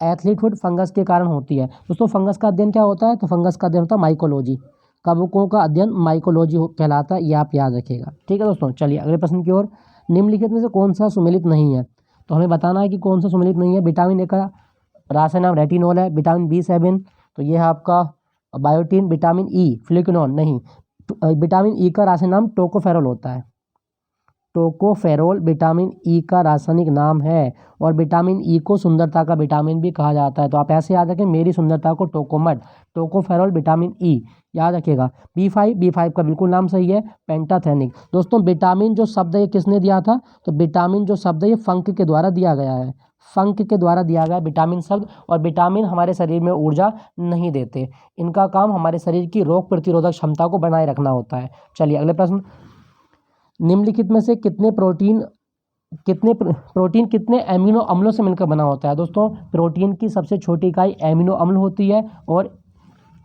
Athlete foot fungus के कारण होती है। दोस्तों फंगस का अध्ययन क्या होता है? तो फंगस का अध्ययन होता है माइकोलॉजी। कवकों का अध्ययन माइकोलॉजी कहलाता है, ये आप याद रखिएगा। ठीक है दोस्तों, चलिए अगले प्रश्न की ओर। निम्नलिखित में से कौन सा सुमेलित नहीं है? तो हमें बताना है कि कौन सा सुमेलित नहीं है। विटामिन ए का रासायनिक नाम रेटिनोल है। विटामिन B7 तो ये है आपका बायोटीन। विटामिन ई फ्लेविनोल नहीं। विटामिन ई का रासायनिक नाम टोकोफेरोल होता है। टोकोफेरोल विटामिन ई का रासायनिक नाम है और विटामिन ई को सुंदरता का विटामिन भी कहा जाता है। तो आप ऐसे याद रखें, मेरी सुंदरता को टोकोमट। टोकोफेरोल विटामिन ई याद रखिएगा। B5 का बिल्कुल नाम सही है, पेंटाथेनिक। दोस्तों विटामिन जो शब्द ये किसने दिया था? तो विटामिन जो शब्द ये फंक के द्वारा दिया गया है। फंक के द्वारा दिया गया विटामिन शब्द। और विटामिन हमारे शरीर में ऊर्जा नहीं देते, इनका काम हमारे शरीर की रोग प्रतिरोधक क्षमता को बनाए रखना होता है। चलिए अगले प्रश्न, निम्नलिखित में से कितने प्रोटीन कितने एमिनो अम्लों से मिलकर बना होता है? दोस्तों प्रोटीन की सबसे छोटी इकाई एमिनो अम्ल होती है और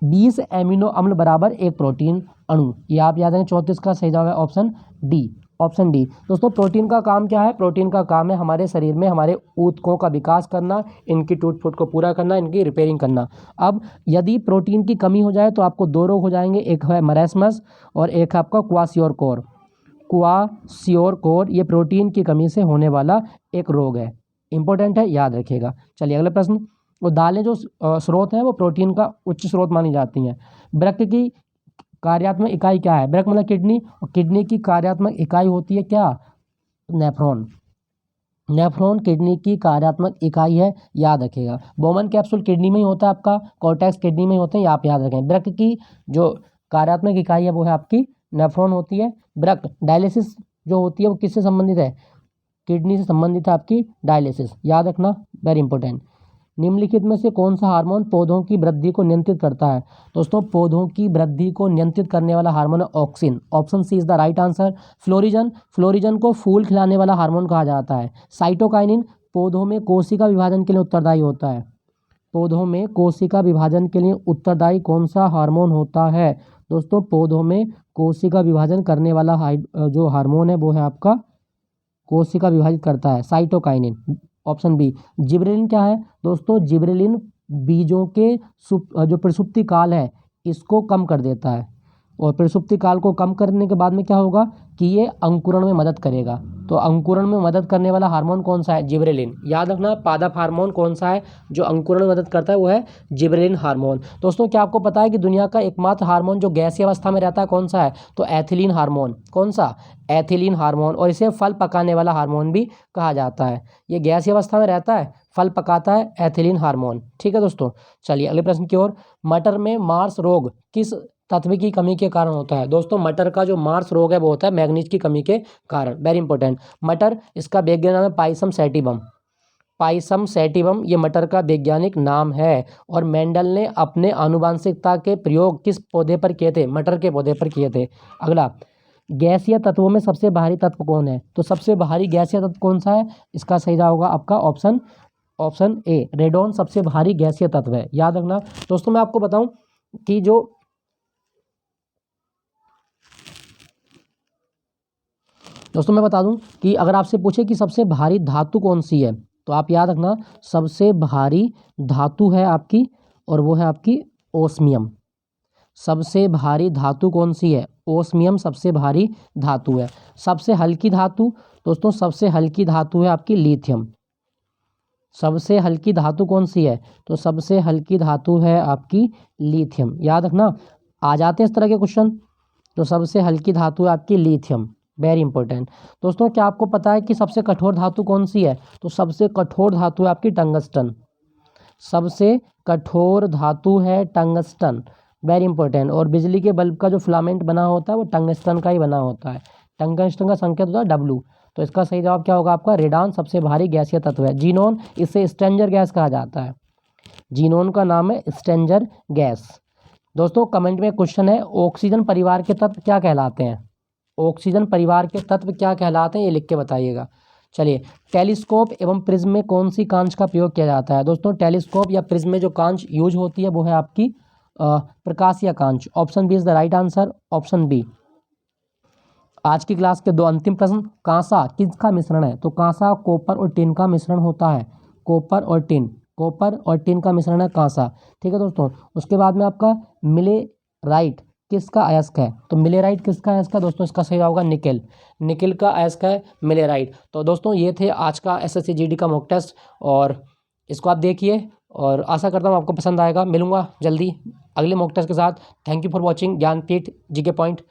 20 एमिनो अम्ल बराबर एक प्रोटीन अणु। ये आप याद रखें। 34 का सही जवाब है ऑप्शन डी। Option D. दोस्तों प्रोटीन का काम क्या है? प्रोटीन का काम है हमारे शरीर में हमारे ऊतकों का विकास करना, इनकी टूट फूट को पूरा करना, इनकी रिपेयरिंग करना। अब यदि प्रोटीन की कमी हो जाए तो आपको 2 रोग हो जाएंगे, एक है मरास्मस और एक है आपका क्वाशियोरकोर। क्वाशियोरकोर ये प्रोटीन की कमी से होने वाला एक रोग है, इंपॉर्टेंट है, याद रखिएगा। चलिए अगला प्रश्न, और दालें जो स्रोत हैं वो प्रोटीन का उच्च स्रोत मानी जाती हैं। वृक्क की कार्यात्मक इकाई क्या है? वृक्क मतलब किडनी, और किडनी की कार्यात्मक इकाई होती है क्या? नेफ्रॉन। नेफ्रॉन किडनी की कार्यात्मक इकाई है, याद रखिएगा। बोमन कैप्सूल किडनी में ही होता है आपका, कॉर्टेक्स किडनी में ही होते हैं, आप याद रखें। वृक्क की जो कार्यात्मक इकाई है वो है आपकी नेफ्रॉन होती है। वृक्क डायलिसिस जो होती है वो किससे संबंधित है? किडनी से संबंधित है आपकी डायलिसिस, याद रखना, वेरी इंपॉर्टेंट। निम्नलिखित में से कौन सा हार्मोन पौधों की वृद्धि को नियंत्रित करता है? दोस्तों पौधों की वृद्धि को नियंत्रित करने वाला हार्मोन है auxin, option C is the right answer. Florigen, florigen को फूल खिलाने वाला हार्मोन कहा जाता है। साइटोकाइनिन पौधों में कोशिका विभाजन के लिए उत्तरदायी होता है। पौधों में कोशिका विभाजन के लिए उत्तरदायी कौन सा हार्मोन होता है? दोस्तों पौधों में कोशिका विभाजन करने वाला जो हार्मोन है वो है आपका, कोशिका विभाजित करता है, साइटोकाइनिन, ऑप्शन बी। जिबरेलिन क्या है? दोस्तों जिबरेलिन बीजों के जो प्रसुप्ति काल है इसको कम कर देता है, और प्रसुप्ति काल को कम करने के बाद में क्या होगा कि ये अंकुरण में मदद करेगा। तो अंकुरण में मदद करने वाला हार्मोन कौन सा है? जिबरेलिन, याद रखना। पादप हार्मोन कौन सा है जो अंकुरण में मदद करता है? वो है जिबरेलिन हार्मोन। दोस्तों क्या आपको पता है कि दुनिया का एकमात्र हार्मोन जो गैसीय अवस्था में रहता है कौन सा है? तो एथिलीन हार्मोन। कौन सा? एथिलीन हार्मोन, और इसे फल पकाने वाला हार्मोन भी कहा जाता है। ये गैसीय अवस्था में रहता है, फल पकाता है, एथिलीन हार्मोन। ठीक है दोस्तों, चलिए अगले प्रश्न की ओर। मटर में मार्स रोग किस तत्व की कमी के कारण होता है? दोस्तों मटर का जो मार्स रोग है वो होता है मैग्नीज की कमी के कारण, वेरी इंपॉर्टेंट। मटर, इसका वैज्ञानिक नाम है पाइसम सैटिवम। पाइसम सैटिवम ये मटर का वैज्ञानिक नाम है, और मेंडल ने अपने आनुवांशिकता के प्रयोग किस पौधे पर किए थे? मटर के पौधे पर किए थे। अगला, गैसीय तत्वों में सबसे भारी तत्व कौन है? तो सबसे भारी गैसीय तत्व कौन सा है? इसका सही जवाब होगा आपका ऑप्शन ए, रेडोन सबसे भारी गैसीय तत्व है, याद रखना। दोस्तों मैं आपको बताऊं कि दोस्तों मैं बता दूं कि अगर आपसे पूछे कि सबसे भारी धातु कौन सी है, तो आप याद रखना सबसे भारी धातु है आपकी, और वो है आपकी ओस्मियम। सबसे भारी धातु कौन सी है? ओस्मियम सबसे भारी धातु है। सबसे हल्की धातु, दोस्तों सबसे हल्की धातु है आपकी लिथियम। सबसे हल्की धातु कौन सी है? तो सबसे हल्की धातु है आपकी लिथियम, याद रखना। आ जाते हैं इस तरह के क्वेश्चन। तो सबसे हल्की धातु है आपकी लिथियम, वेरी इंपॉर्टेंट। दोस्तों क्या आपको पता है कि सबसे कठोर धातु कौन सी है? तो सबसे कठोर धातु है आपकी टंगस्टन। सबसे कठोर धातु है टंगस्टन, वेरी इंपॉर्टेंट। और बिजली के बल्ब का जो फिलामेंट बना होता है वो टंगस्टन का ही बना होता है। टंगस्टन का संकेत होता है डब्ल्यू। तो इसका सही जवाब क्या होगा आपका? रेडान सबसे भारी गैसीय तत्व है। जीनोन, इसे स्ट्रेंजर गैस कहा जाता है। जीनोन का नाम है स्ट्रेंजर गैस। दोस्तों कमेंट में क्वेश्चन है, ऑक्सीजन परिवार के तत्व क्या कहलाते हैं? ऑक्सीजन परिवार के तत्व क्या कहलाते हैं, ये लिख के बताइएगा। चलिए, टेलीस्कोप एवं प्रिज्म में कौन सी कांच का प्रयोग किया जाता है? दोस्तों टेलीस्कोप या प्रिज्म में जो कांच यूज होती है वो है आपकी प्रकाशीय कांच, option B is the right answer, option B. आज की क्लास के दो अंतिम प्रश्न। कांसा किसका मिश्रण है? तो कांसा कॉपर और टिन का मिश्रण होता है। कॉपर और टिन का मिश्रण है कांसा। ठीक है दोस्तों, उसके बाद में आपका मिलेराइट किसका अयस्क है? तो मिलेराइट किसका अयस्क है? दोस्तों इसका सही होगा निकेल। निकेल का अयस्क है मिलेराइट। तो दोस्तों ये थे आज का एसएससी जीडी का मॉक टेस्ट, और इसको आप देखिए, और आशा करता हूँ आपको पसंद आएगा। मिलूंगा जल्दी अगले मॉक टेस्ट के साथ। Thank you for watching Jnanpith GK point.